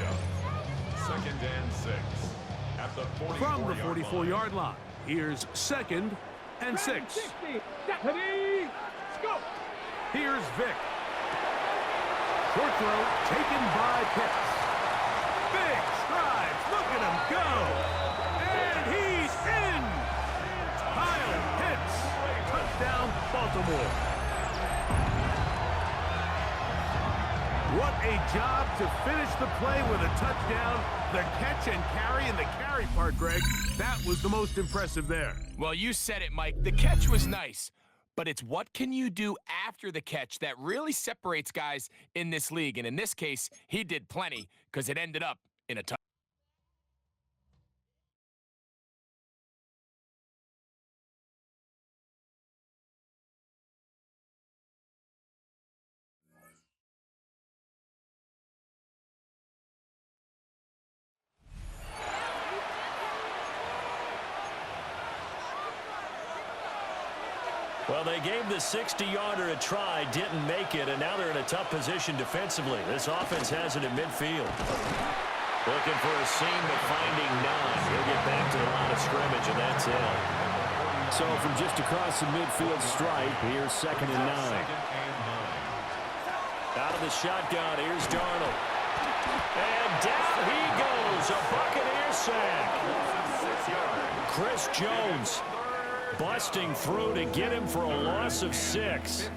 windup. 2nd and 6. At the 44-yard From the 44-yard line, here's 2nd and 6. Here's Vick. Short throw taken by Pitts. Big strides. Look at him go. And he's in. Kyle Pitts. Touchdown, Baltimore. What a job to finish the play with a touchdown. The catch and carry, and the carry part, Greg, that was the most impressive there. Well, you said it, Mike. The catch was nice, but it's what can you do after the catch that really separates guys in this league. And in this case, he did plenty because it ended up in a touchdown. Well, they gave the 60-yarder a try, didn't make it, and now they're in a tough position defensively. This offense has it at midfield. Looking for a seam, but finding none. He'll get back to the line of scrimmage, and that's it. So from just across the midfield stripe, here's 2nd and 9. Out of the shotgun, here's Darnold. And down he goes, a Buccaneer sack. Chris Jones busting through to get him for a loss of 6.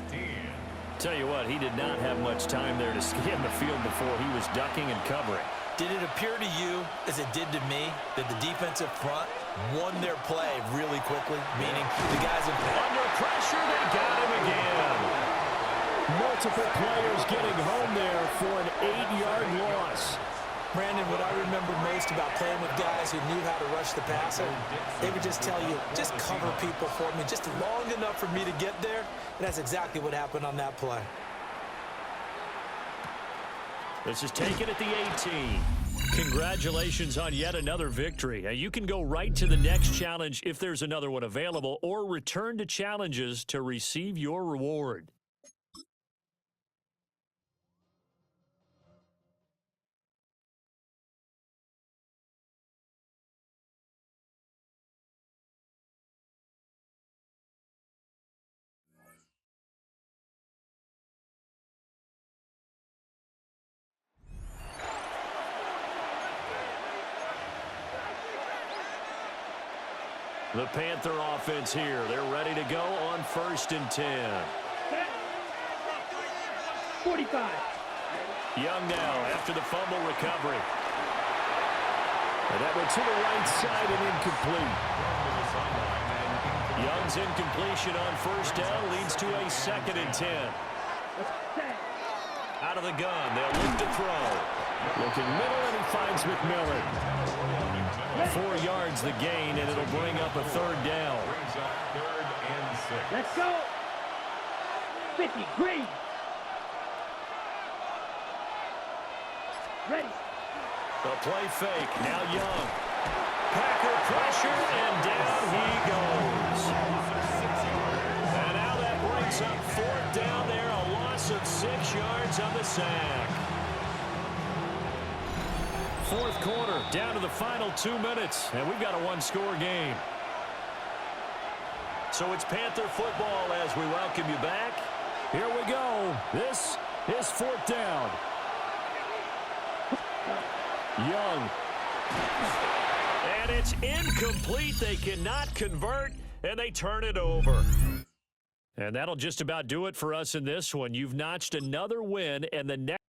Tell you what, he did not have much time there to scan the field before he was ducking and covering. Did it appear to you, as it did to me, that the defensive front won their play really quickly? Meaning the guys under pressure, they got him again. Multiple players getting home there for an 8-yard loss. Brandon, what I remember most about playing with guys who knew how to rush the passer, they would just tell you, just cover people for me, just long enough for me to get there. And that's exactly what happened on that play. This is taken at the 18. Congratulations on yet another victory. Now, you can go right to the next challenge if there's another one available, or return to challenges to receive your reward. The Panther offense here. They're ready to go on 1st and 10. 45. Young now after the fumble recovery. And that went to the right side and incomplete. Young's incompletion on 1st down leads to a 2nd and 10. Out of the gun, they'll look to throw. Looking middle, and he finds McMillan. 4 yards the gain, and it'll bring up a 3rd down. Let's go. 50, green. Ready. The play fake, now Young. Packer pressure, and down he goes. And now that brings up 4th down there, a loss of 6 yards on the sack. 4th quarter, down to the final 2 minutes, and we've got a 1-score game. So it's Panther football as we welcome you back. Here we go. This is 4th down. Young. And it's incomplete. They cannot convert, and they turn it over. And that'll just about do it for us in this one. You've notched another win, and the next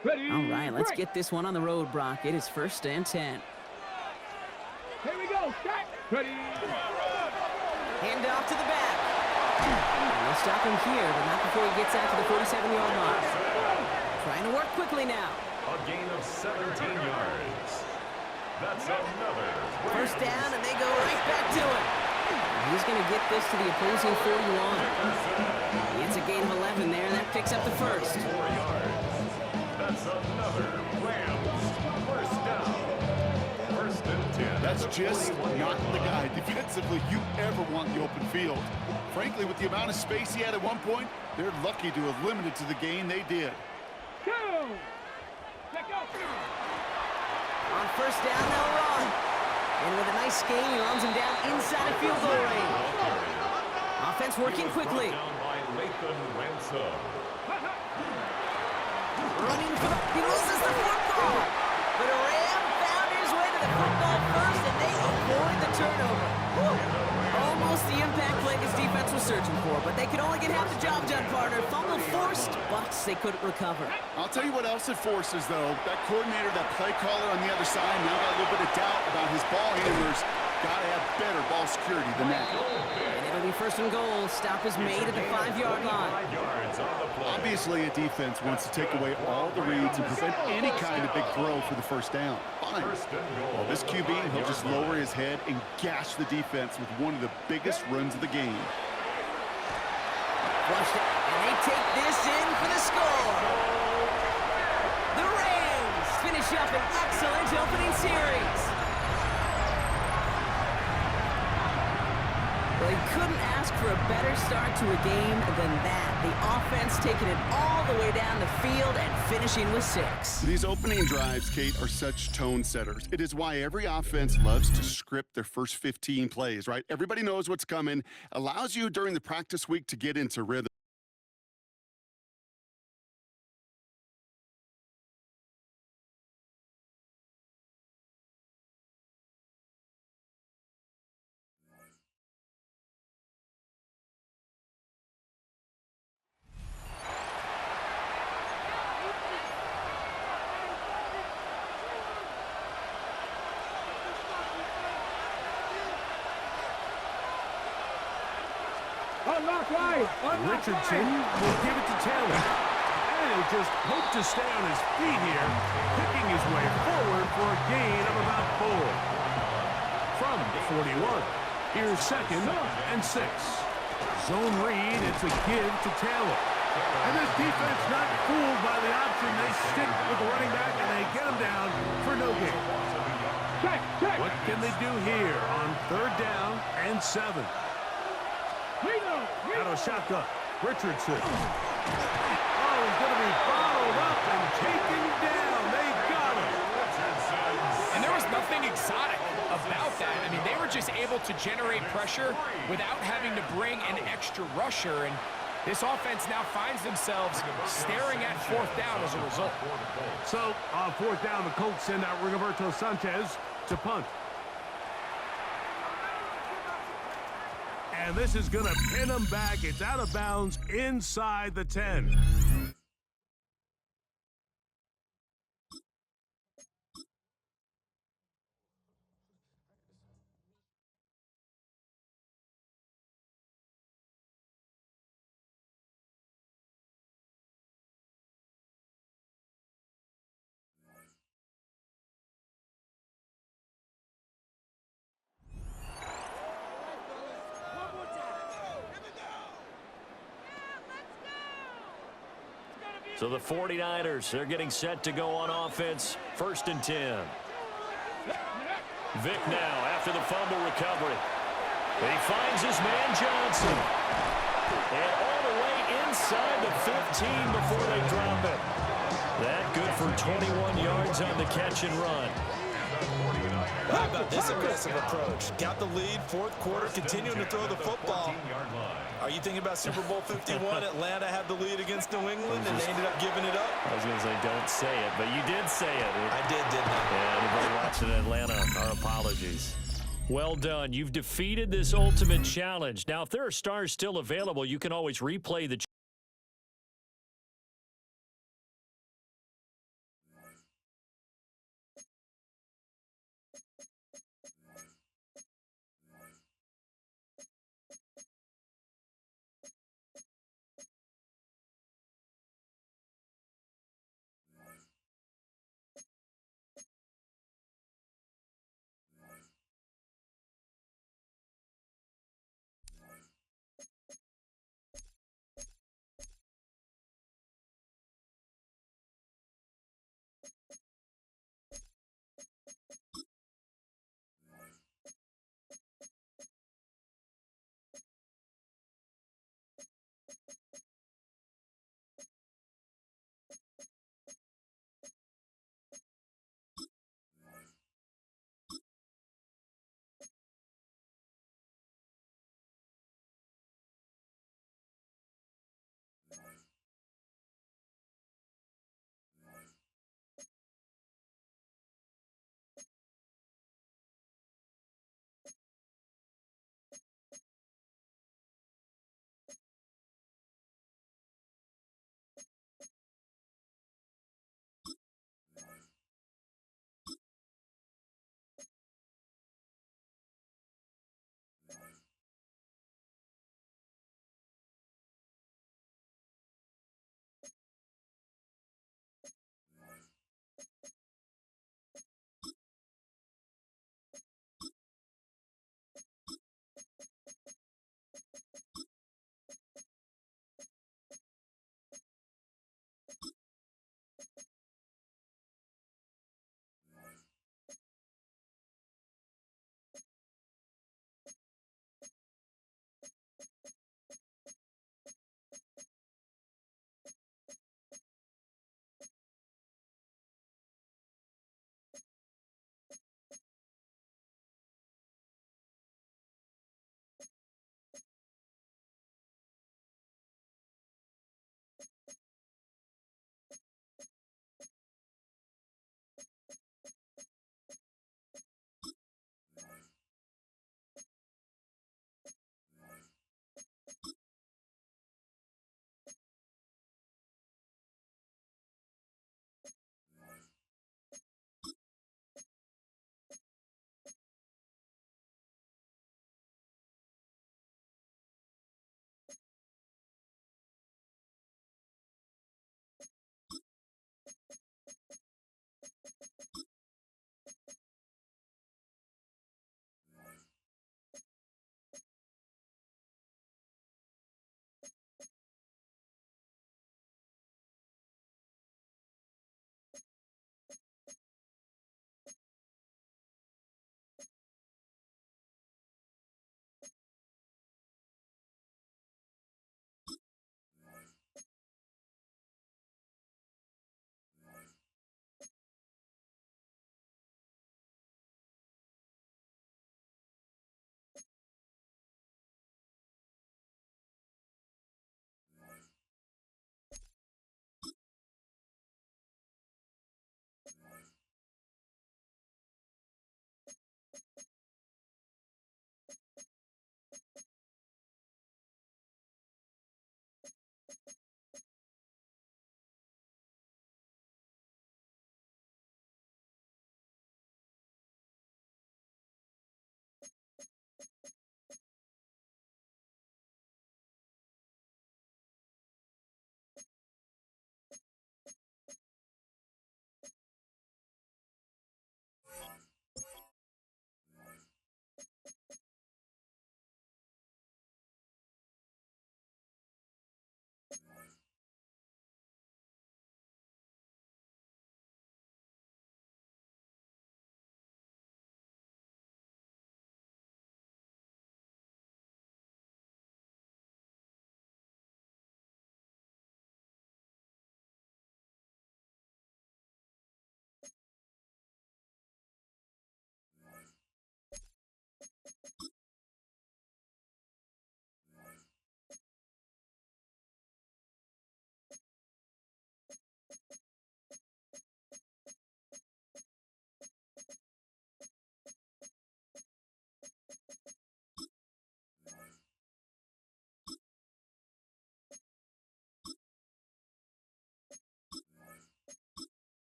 Ready? All right, let's break. get this one on the road, Brock. It is 1st and 10. Here we go. Start. Ready? Hand off to the back. And they'll stop him here, but not before he gets out to the 47-yard line. Trying to work quickly now. A gain of 17 yards. That's another. 1st down, and they go right back to it. He's going to get this to the opposing 41. It's a gain of 11 there, and that picks up the first. 4 yards. That's another Rams. 1st down. 1st and 10. That's just not the guy defensively you ever want in the open field. Frankly, with the amount of space he had at one point, they're lucky to have limited to the gain they did. Go. Check out. On 1st down, they'll run. And with a nice gain, he runs him down inside of field goal range. Offense working quickly. Down by Lathan Ransom. Running for the... He loses the football. But a Ram found his way to the football first, and they avoid the turnover. Woo. Almost the impact play his defense was searching for, but they could only get half the job done, partner. Fumble forced, but they couldn't recover. I'll tell you what else it forces, though. That coordinator, that play caller on the other side, now got a little bit of doubt about his ball handlers. Got to have better ball security than that. And it'll be 1st and goal. Stop is made at the 5-yard line. 5 yards on the play. Obviously, a defense wants to take away all the reads and prevent any kind of big throw for the 1st down. Fine. 1st and goal. Well, this QB, he'll just lower his head and gash the defense with one of the biggest runs of the game. Flushed it, and they take this in for the score. The Rams finish up an excellent opening series. Well, he couldn't ask for a better start to a game than that. The offense taking it all the way down the field and finishing with 6. These opening drives, Kate, are such tone setters. It is why every offense loves to script their first 15 plays, right? Everybody knows what's coming, allows you during the practice week to get into rhythm. Unlock wide. Unlock Richardson wide. will give it to Taylor. And he'll just hope to stay on his feet here, picking his way forward for a gain of about 4. From the 41, here's 2nd and 6. Zone read, it's a give to Taylor. And this defense not fooled by the option. They stick with the running back and they get him down for no gain. Check. What can they do here on 3rd down and 7? Out of shotgun, Richardson. Oh, he's going to be bottled up and taken down. They got him. And there was nothing exotic about that. I mean, they were just able to generate pressure without having to bring an extra rusher. And this offense now finds themselves staring at 4th down as a result. So, on 4th down, the Colts send out Rigoberto Sanchez to punt. And this is going to pin them back. It's out of bounds inside the 10. So the 49ers, they're getting set to go on offense. 1st and 10. Vic now after the fumble recovery. He finds his man Johnson. And all the way inside the 15 before they drop it. That good for 21 yards on the catch and run. How about this aggressive approach? Got the lead, 4th quarter, continuing to throw the football. Are you thinking about Super Bowl 51? Atlanta had the lead against New England, and they ended up giving it up? I was going to say, don't say it, but you did say it. I did, didn't I? Yeah, anybody watching in Atlanta, our apologies. Well done. You've defeated this ultimate challenge. Now, if there are stars still available, you can always replay the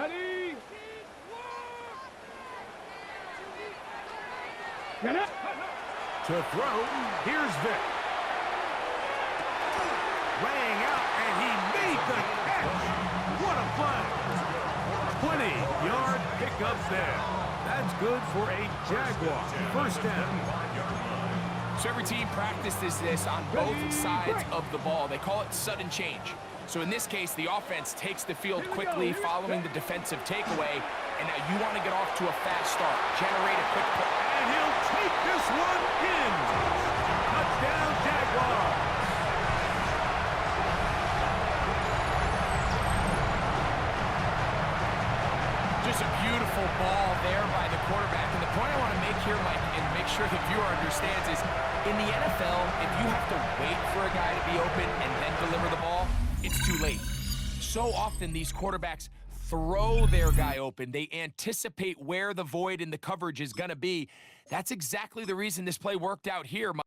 Ready? Get up. To throw, here's Vic. Laying out, and he made the catch. What a play. 20-yard pickup there. That's good for a Jaguar. First down. So every team practices this on both sides of the ball. They call it sudden change. So in this case, the offense takes the field quickly following the defensive takeaway, and now you want to get off to a fast start. Generate a quick play. And he'll take this one in. Touchdown, Jaguar. Just a beautiful ball there by the quarterback. And the point I want to make here, Mike, and make sure the viewer understands is, in the NFL, if you have to wait for a guy to be open and then deliver the ball, it's too late. So often these quarterbacks throw their guy open. They anticipate where the void in the coverage is going to be. That's exactly the reason this play worked out here, Mike.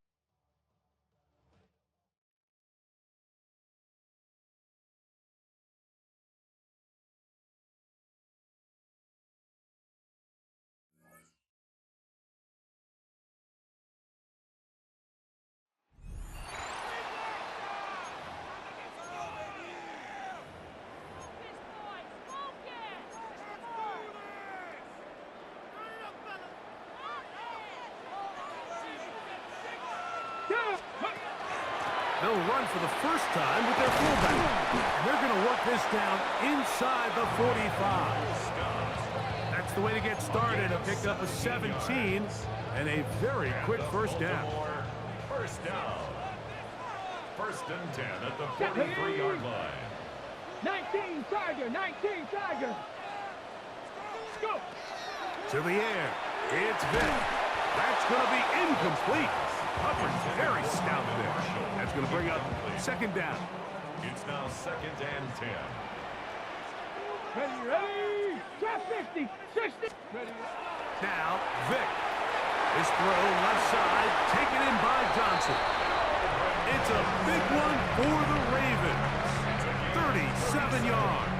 They'll run for the first time with their fullback. And they're going to work this down inside the 45. That's the way to get started. A pick up a 17 and a very quick first down. First down. First and 10 at the 43-yard line. 19 Tiger, 19 Tiger. Go. To the air. It's Vic. That's going to be incomplete. Coverage very stout there. That's going to bring up second down. It's now second and 10. Ready. Drop 50, 60. Ready. Now, Vic. His throw left side, taken in by Johnson. It's a big one for the Ravens. 37 yards.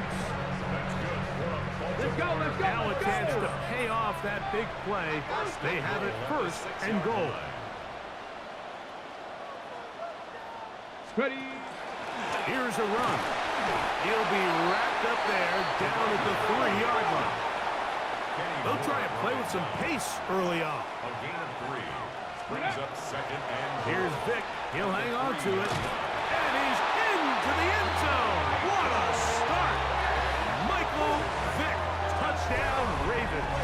Let's go, let's go. Now a chance to pay off that big play. They have it first and goal. Ready. Here's a run. He'll be wrapped up there down at the 3-yard line. They'll try and play with some pace early on. A gain of 3. Brings up second and goal. Here's Vic. He'll hang on to it. And he's into the end zone. What a start. Michael Vick. Touchdown, Ravens.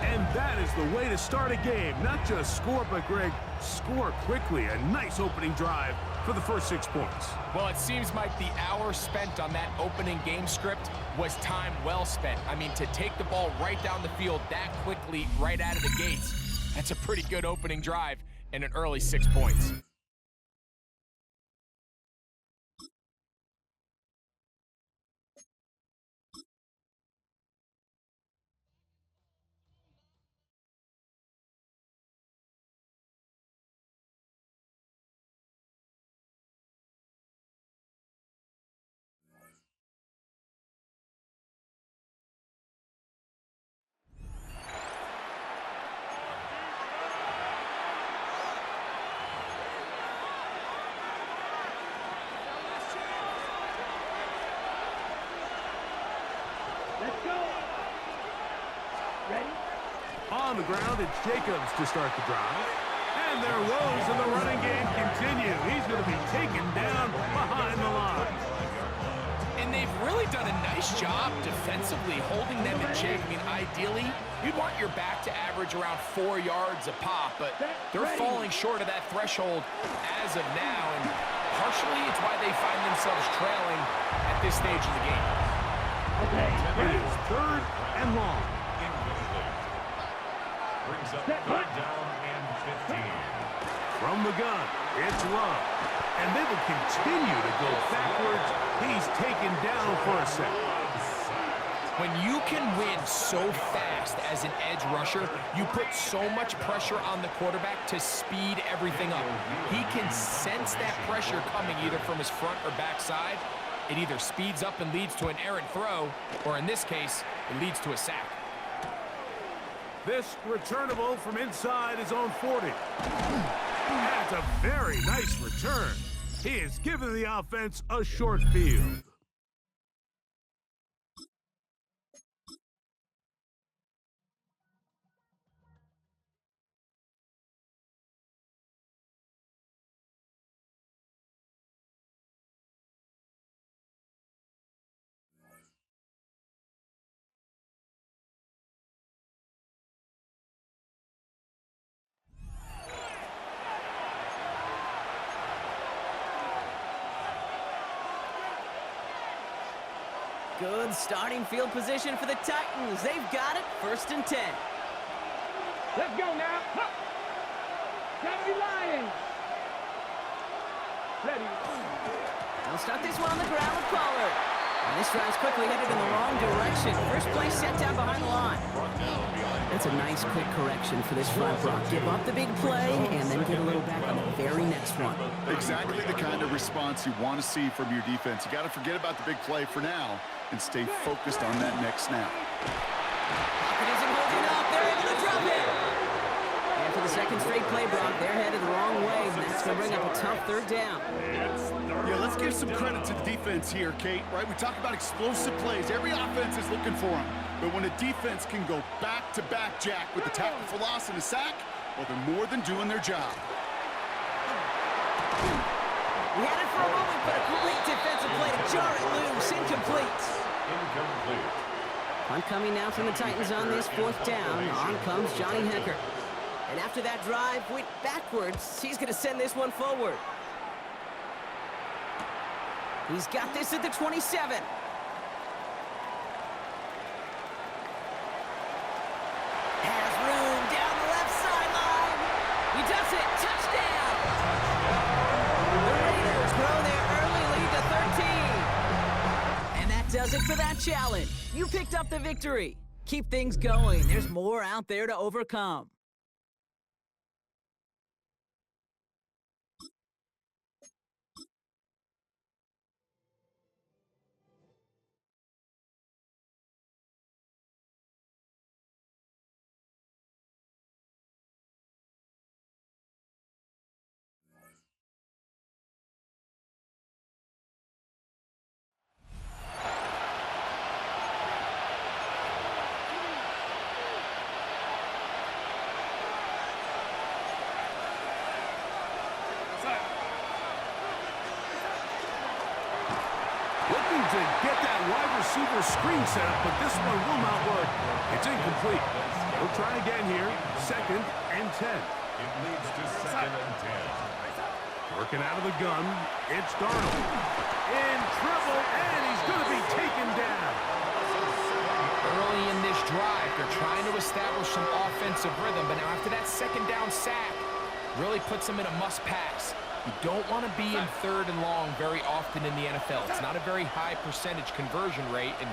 And that is the way to start a game. Not just score, but, Greg, score quickly. A nice opening drive for the first 6 points. Well, it seems like the hour spent on that opening game script was time well spent. I mean, to take the ball right down the field that quickly right out of the gates, that's a pretty good opening drive and an early 6 points. Let's go. Ready. On the ground, it's Jacobs to start the drive. And their woes in the running game continue. He's going to be taken down behind the line. And they've really done a nice job defensively holding them in check. I mean, ideally, you'd want your back to average around 4 yards a pop, but they're falling short of that threshold as of now, and partially it's why they find themselves trailing at this stage of the game. Okay. It is third and long. Brings up third down and 15. From the gun, it's Love. And they will continue to go backwards. He's taken down for a sack. When you can win so fast as an edge rusher, you put so much pressure on the quarterback to speed everything up. He can sense that pressure coming either from his front or back side, it either speeds up and leads to an errant throw, or in this case, it leads to a sack. This returnable from inside his own 40. That's a very nice return. He has given the offense a short field. Good starting field position for the Titans. They've got it, 1st and 10. Let's go now. Huh. Gotta be lying. Ready. They'll start this one on the ground with Pollard. And this drive's quickly headed in the wrong direction. First play set down behind the line. That's a nice quick correction for this front block. Give up the big play and then get a little back on the very next one. Exactly the kind of response you want to see from your defense. You got to forget about the big play for now and stay focused on that next snap. Pocket isn't holding up. They're able to drop it. And for the second straight play, Brock, they're headed the wrong way, and that's going to bring up a tough 3rd down. Yeah, let's give some credit to the defense here, Kate, right? We talk about explosive plays. Every offense is looking for them. But when a defense can go back-to-back, Jack, with the tackle for loss and a sack, well, they're more than doing their job. We had it for a moment, but a great defensive play to jar it loose. Incomplete. Punt coming now from the Titans on this 4th down. On comes Johnny Hecker. And after that drive went backwards, he's going to send this one forward. He's got this at the 27. Has room down the left sideline. He does it. Touchdown. The Raiders grow their early lead to 13. And that does it for that challenge. You picked up the victory. Keep things going. There's more out there to overcome. Looking to get that wide receiver screen set up, but this one will not work. It's incomplete. We'll try again here. 2nd and 10. It leads to 2nd and 10. Working out of the gun. It's Darnold. In trouble, and he's going to be taken down. Early in this drive, they're trying to establish some offensive rhythm, but now after that 2nd down sack, really puts them in a must-pass. You don't want to be in 3rd and long very often in the NFL. It's not a very high percentage conversion rate, and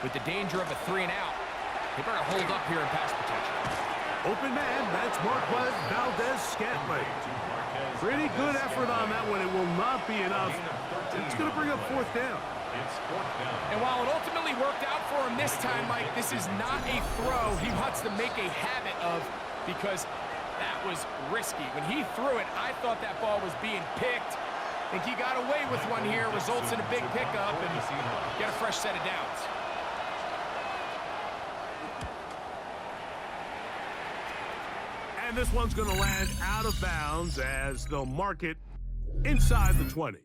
with the danger of a 3 and out, they better hold up here in pass protection. Open man, that's Marquez Valdez-Scantling. Pretty good effort on that one. It will not be enough. It's going to bring up 4th down. It's 4th down. And while it ultimately worked out for him this time, Mike, this is not a throw he wants to make a habit of, because that was risky. When he threw it, I thought that ball was being picked. I think he got away with one here, results in a big pickup, and get a fresh set of downs. And this one's going to land out of bounds as they'll mark it inside the 20.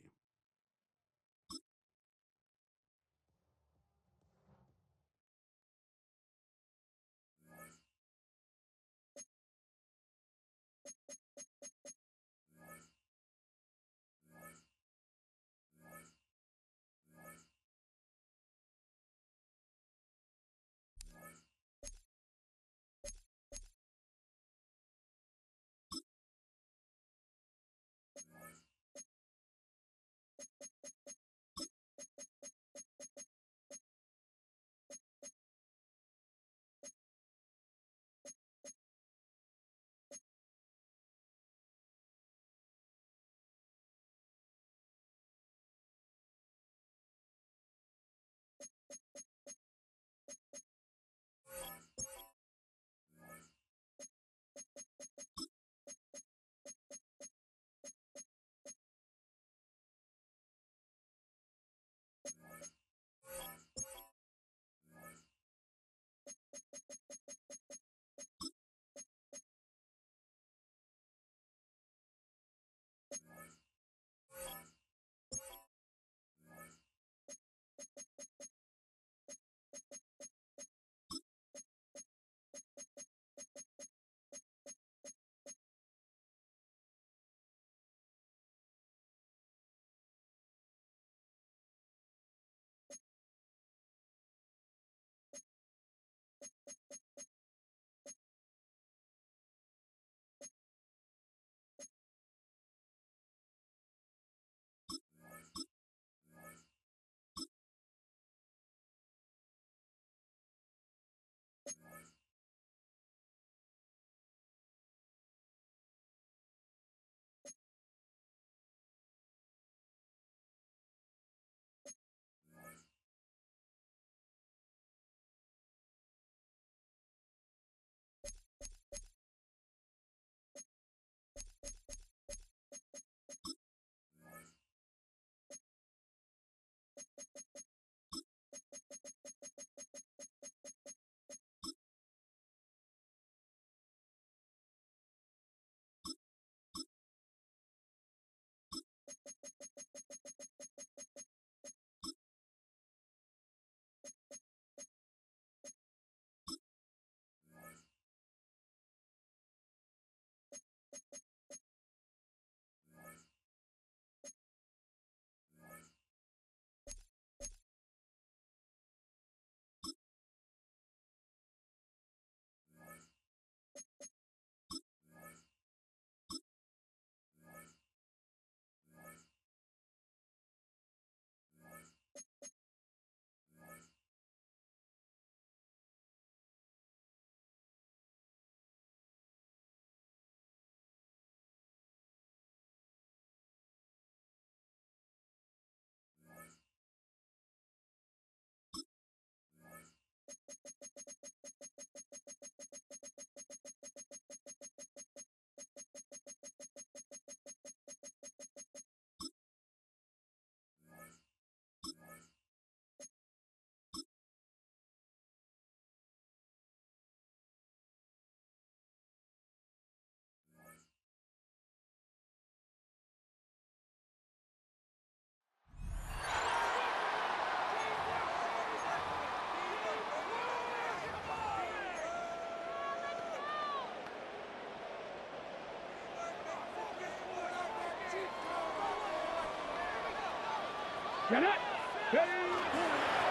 Get it.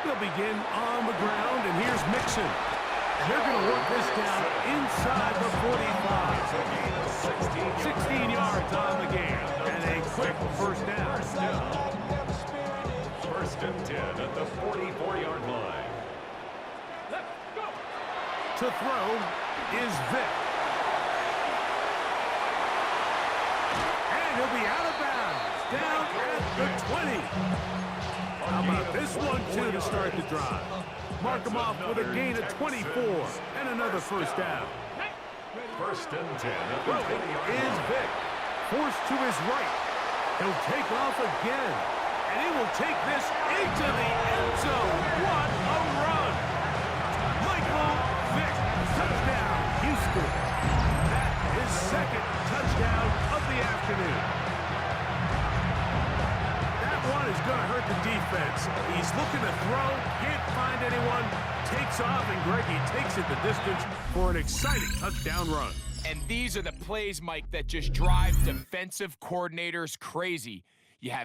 They'll begin on the ground, and here's Mixon. They're going to work this down inside the 45. 16 yards on the game, and a quick first down. First and 10 at the 44-yard line. Let's go. To throw is Vic. And he'll be out of bounds, down at the 20. How about this one, too, to start the drive? Mark him off with a gain of 24 and another first down. First and 10 at the Throw 20-yard is line. Vic. Forced to his right. He'll take off again. And he will take this into the end zone. What a run! Michael Vick, touchdown, Houston. That is second touchdown of the afternoon. That one is going to hurt the defense. He's looking to throw, can't find anyone, takes off, and Greggy takes it the distance for an exciting touchdown run. And these are the plays, Mike, that just drive defensive coordinators crazy. You have